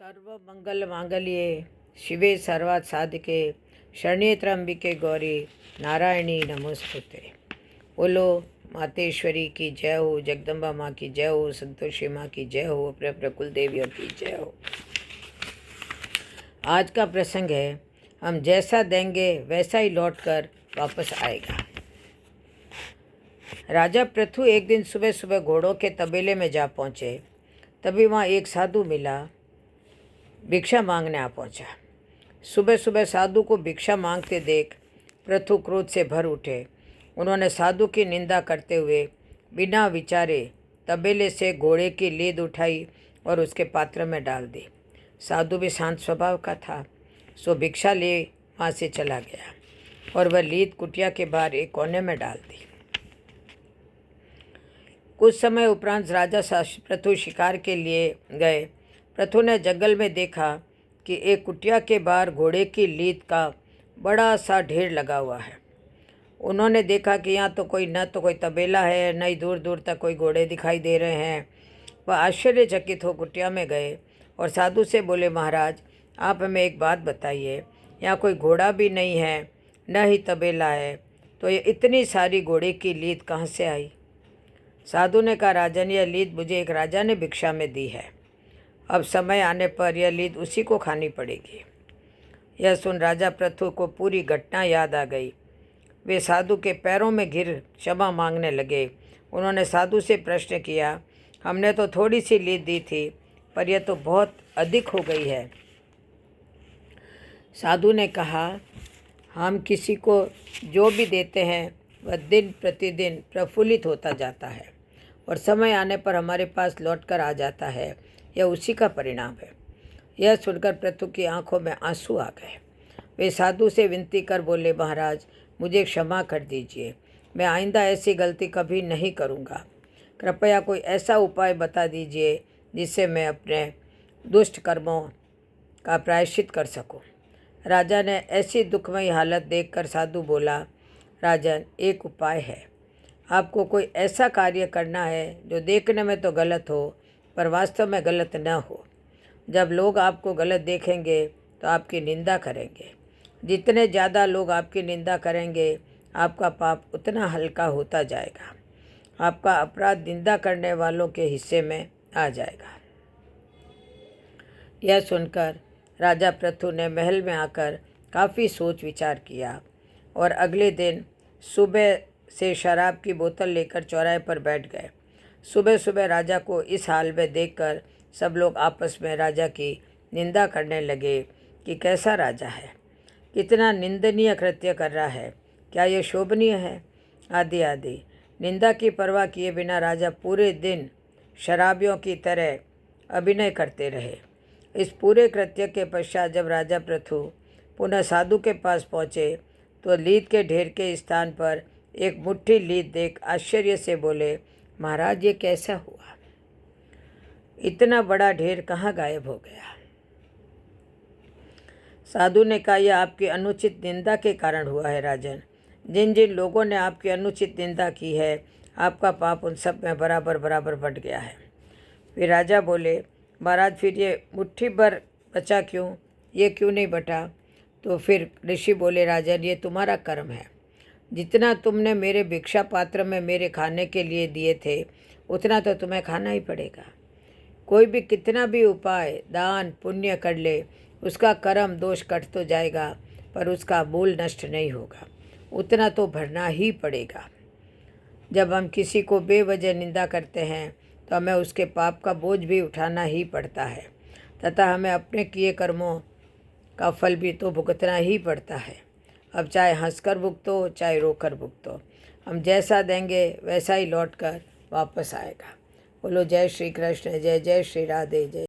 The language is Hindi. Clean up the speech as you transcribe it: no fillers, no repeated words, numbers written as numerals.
सर्वमंगलमांगल्ये शिवे सर्वार्थ साधिके शरण्ये त्र्यंबिके गौरी नारायणी नमोस्तुते। बोलो मातेश्वरी की जय हो, जगदम्बा माँ की जय हो, संतोषी माँ की जय हो, अपने अपने कुल देवियों की जय हो। आज का प्रसंग है, हम जैसा देंगे वैसा ही लौट कर वापस आएगा। राजा पृथु एक दिन सुबह सुबह घोड़ों के तबेले में जा पहुँचे। तभी वहाँ एक साधु मिला, भिक्षा मांगने आ पहुँचा। सुबह सुबह साधु को भिक्षा मांगते देख पृथु क्रोध से भर उठे। उन्होंने साधु की निंदा करते हुए बिना विचारे तबेले से घोड़े की लीद उठाई और उसके पात्र में डाल दी। साधु भी शांत स्वभाव का था, सो भिक्षा ले वहाँ से चला गया और वह लीद कुटिया के बाहर एक कोने में डाल दी। कुछ समय उपरांत राजा पृथु शिकार के लिए गए। पृथु ने जंगल में देखा कि एक कुटिया के बाहर घोड़े की लीद का बड़ा सा ढेर लगा हुआ है। उन्होंने देखा कि यहाँ तो कोई तबेला है, न ही दूर दूर तक कोई घोड़े दिखाई दे रहे हैं। वह आश्चर्यचकित हो कुटिया में गए और साधु से बोले, महाराज आप हमें एक बात बताइए, यहाँ कोई घोड़ा भी नहीं है, न ही तबेला है, तो ये इतनी सारी घोड़े की लीद कहाँ से आई? साधु ने कहा, राजन यह लीद मुझे एक राजा ने भिक्षा में दी है। अब समय आने पर यह लीद उसी को खानी पड़ेगी। यह सुन राजा पृथु को पूरी घटना याद आ गई। वे साधु के पैरों में गिर क्षमा मांगने लगे। उन्होंने साधु से प्रश्न किया, हमने तो थोड़ी सी लीद दी थी, पर यह तो बहुत अधिक हो गई है। साधु ने कहा, हम किसी को जो भी देते हैं वह दिन प्रतिदिन प्रफुल्लित होता जाता है और समय आने पर हमारे पास लौट कर आ जाता है। यह उसी का परिणाम है। यह सुनकर पृथु की आंखों में आंसू आ गए। वे साधु से विनती कर बोले, महाराज मुझे क्षमा कर दीजिए, मैं आइंदा ऐसी गलती कभी नहीं करूँगा। कृपया कोई ऐसा उपाय बता दीजिए जिससे मैं अपने दुष्ट कर्मों का प्रायश्चित कर सकूं। राजा ने ऐसी दुखमयी हालत देखकर साधु बोला, राजन एक उपाय है। आपको कोई ऐसा कार्य करना है जो देखने में तो गलत हो पर वास्तव में गलत न हो। जब लोग आपको गलत देखेंगे तो आपकी निंदा करेंगे। जितने ज़्यादा लोग आपकी निंदा करेंगे आपका पाप उतना हल्का होता जाएगा। आपका अपराध निंदा करने वालों के हिस्से में आ जाएगा। यह सुनकर राजा पृथु ने महल में आकर काफ़ी सोच विचार किया और अगले दिन सुबह से शराब की बोतल लेकर चौराहे पर बैठ गए। सुबह सुबह राजा को इस हाल में देखकर सब लोग आपस में राजा की निंदा करने लगे कि कैसा राजा है, कितना निंदनीय कृत्य कर रहा है, क्या यह शोभनीय है, आदि आदि। निंदा की परवाह किए बिना राजा पूरे दिन शराबियों की तरह अभिनय करते रहे। इस पूरे कृत्य के पश्चात जब राजा पृथु पुनः साधु के पास पहुँचे तो लीद के ढेर के स्थान पर एक मुट्ठी लीद देख आश्चर्य से बोले, महाराज ये कैसा हुआ? इतना बड़ा ढेर कहाँ गायब हो गया? साधु ने कहा, यह आपकी अनुचित निंदा के कारण हुआ है राजन। जिन जिन लोगों ने आपकी अनुचित निंदा की है आपका पाप उन सब में बराबर बराबर बंट गया है। फिर राजा बोले, महाराज फिर ये मुट्ठी भर बचा क्यों, ये क्यों नहीं बटा? तो फिर ऋषि बोले, राजन ये तुम्हारा कर्म है। जितना तुमने मेरे भिक्षा पात्र में मेरे खाने के लिए दिए थे उतना तो तुम्हें खाना ही पड़ेगा। कोई भी कितना भी उपाय दान पुण्य कर ले उसका कर्म दोष कट तो जाएगा पर उसका मूल नष्ट नहीं होगा, उतना तो भरना ही पड़ेगा। जब हम किसी को बेवजह निंदा करते हैं तो हमें उसके पाप का बोझ भी उठाना ही पड़ता है तथा हमें अपने किए कर्मों का फल भी तो भुगतना ही पड़ता है। अब चाहे हंसकर भुगतो चाहे रोकर भुगतो, हम जैसा देंगे वैसा ही लौट कर वापस आएगा। बोलो जय श्री कृष्ण, जय जय श्री राधे, जय।